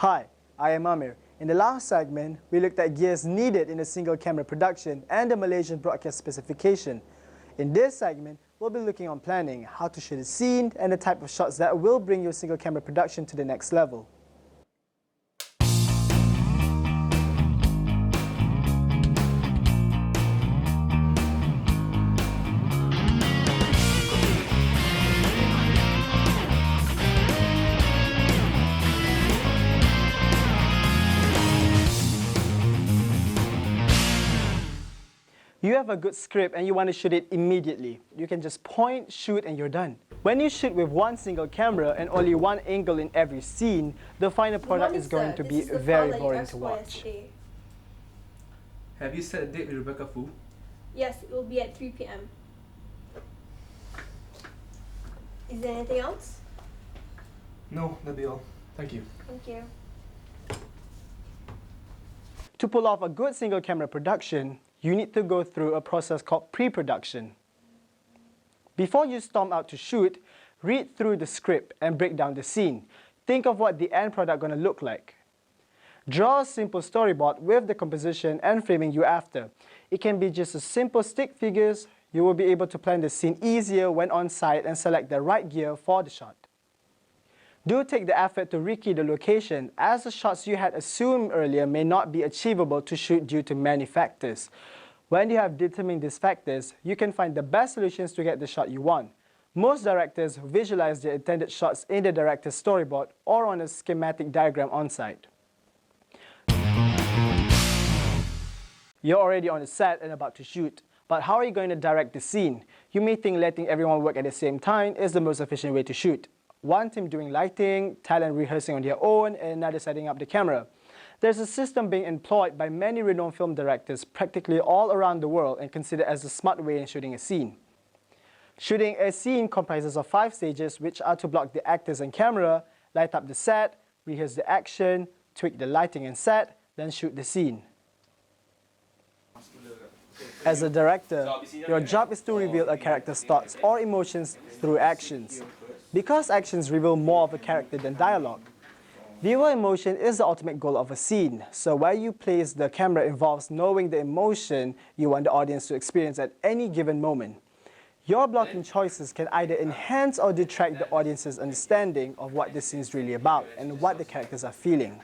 Hi, I am Amir. In the last segment, we looked at gears needed in a single camera production and the Malaysian broadcast specification. In this segment, we'll be looking on planning, how to shoot a scene, and the type of shots that will bring your single camera production to the next level. You have a good script and you want to shoot it immediately. You can just point, shoot, and you're done. When you shoot with one single camera and only one angle in every scene, the final product is going to be very boring to watch. Have you set a date with Rebecca Fu? Yes, it will be at 3 p.m. Is there anything else? No, that'll be all. Thank you. Thank you. To pull off a good single camera production, you need to go through a process called pre-production. Before you storm out to shoot, read through the script and break down the scene. Think of what the end product going to look like. Draw a simple storyboard with the composition and framing you're after. It can be just a simple stick figures. You will be able to plan the scene easier when on site and select the right gear for the shot. Do take the effort to rekey the location, as the shots you had assumed earlier may not be achievable to shoot due to many factors. When you have determined these factors, you can find the best solutions to get the shot you want. Most directors visualize their intended shots in the director's storyboard or on a schematic diagram on site. You're already on the set and about to shoot, but how are you going to direct the scene? You may think letting everyone work at the same time is the most efficient way to shoot. One team doing lighting, talent rehearsing on their own, and another setting up the camera. There's a system being employed by many renowned film directors practically all around the world and considered as a smart way in shooting a scene. Shooting a scene comprises of 5 stages, which are to block the actors and camera, light up the set, rehearse the action, tweak the lighting and set, then shoot the scene. As a director, your job is to reveal a character's thoughts or emotions through actions. Because actions reveal more of a character than dialogue. Viewer emotion is the ultimate goal of a scene, so where you place the camera involves knowing the emotion you want the audience to experience at any given moment. Your blocking choices can either enhance or detract the audience's understanding of what the scene is really about and what the characters are feeling.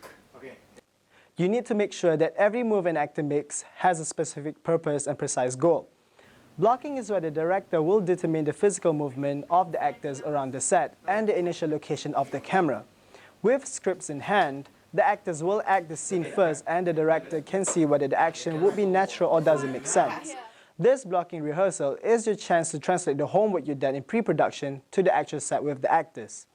You need to make sure that every move an actor makes has a specific purpose and precise goal. Blocking is where the director will determine the physical movement of the actors around the set and the initial location of the camera. With scripts in hand, the actors will act the scene first and the director can see whether the action would be natural or doesn't make sense. This blocking rehearsal is your chance to translate the homework you've done in pre-production to the actual set with the actors.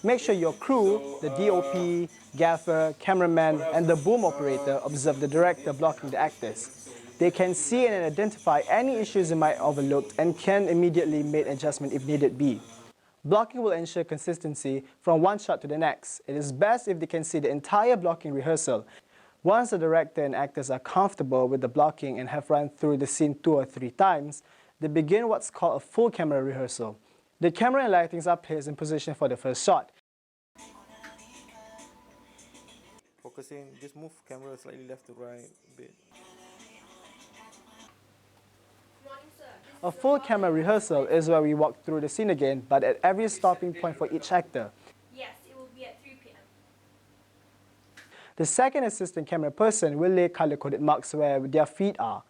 Make sure your crew, the DOP, gaffer, cameraman, and the boom operator observe the director blocking the actors. They can see and identify any issues they might overlooked and can immediately make adjustment if needed be. Blocking will ensure consistency from one shot to the next. It is best if they can see the entire blocking rehearsal. Once the director and actors are comfortable with the blocking and have run through the scene 2 or 3 times, they begin what's called a full camera rehearsal. The camera and lightings are placed in position for the first shot. Focusing, just move camera slightly left to right a bit. A full camera rehearsal is where we walk through the scene again, but at every stopping point for each actor. Yes, it will be at 3 p.m. The second assistant camera person will lay color-coded marks where their feet are.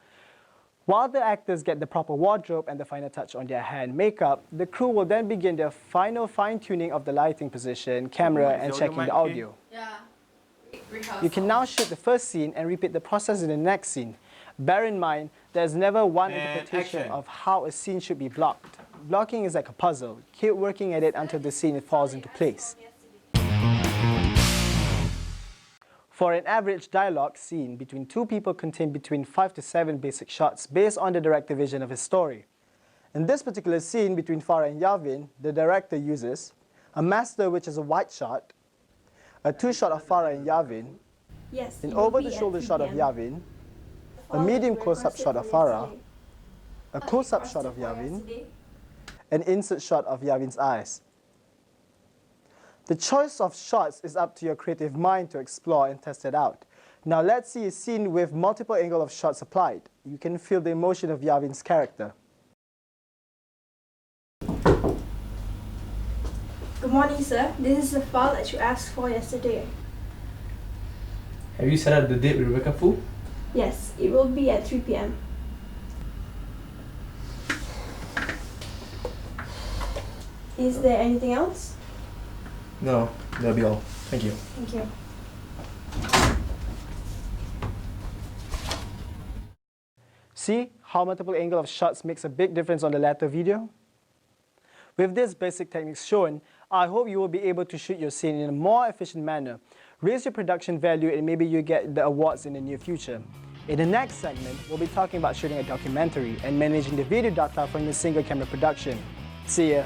While the actors get the proper wardrobe and the final touch on their hair and makeup, the crew will then begin their final fine-tuning of the lighting position, camera, and checking the audio. You can now shoot the first scene and repeat the process in the next scene. Bear in mind, there's never one interpretation of how a scene should be blocked. Blocking is like a puzzle. Keep working at it until the scene falls into place. For an average dialogue scene, between 2 people contain between 5 to 7 basic shots based on the director's vision of his story. In this particular scene between Farah and Yavin, the director uses a master, which is a wide shot, a 2-shot of Farah and Yavin, an over-the-shoulder shot of Yavin, a medium close-up shot of Farah, a close-up shot of Yavin, an insert shot of Yavin's eyes. The choice of shots is up to your creative mind to explore and test it out. Now let's see a scene with multiple angle of shots applied. You can feel the emotion of Yavin's character. Good morning, sir. This is the file that you asked for yesterday. Have you set up the date with Rebecca Fu? Yes, it will be at 3 p.m. Is there anything else? No, that'll be all. Thank you. Thank you. See how multiple angle of shots makes a big difference on the latter video? With these basic techniques shown, I hope you will be able to shoot your scene in a more efficient manner, raise your production value, and maybe you get the awards in the near future. In the next segment, we'll be talking about shooting a documentary and managing the video data from your single camera production. See ya!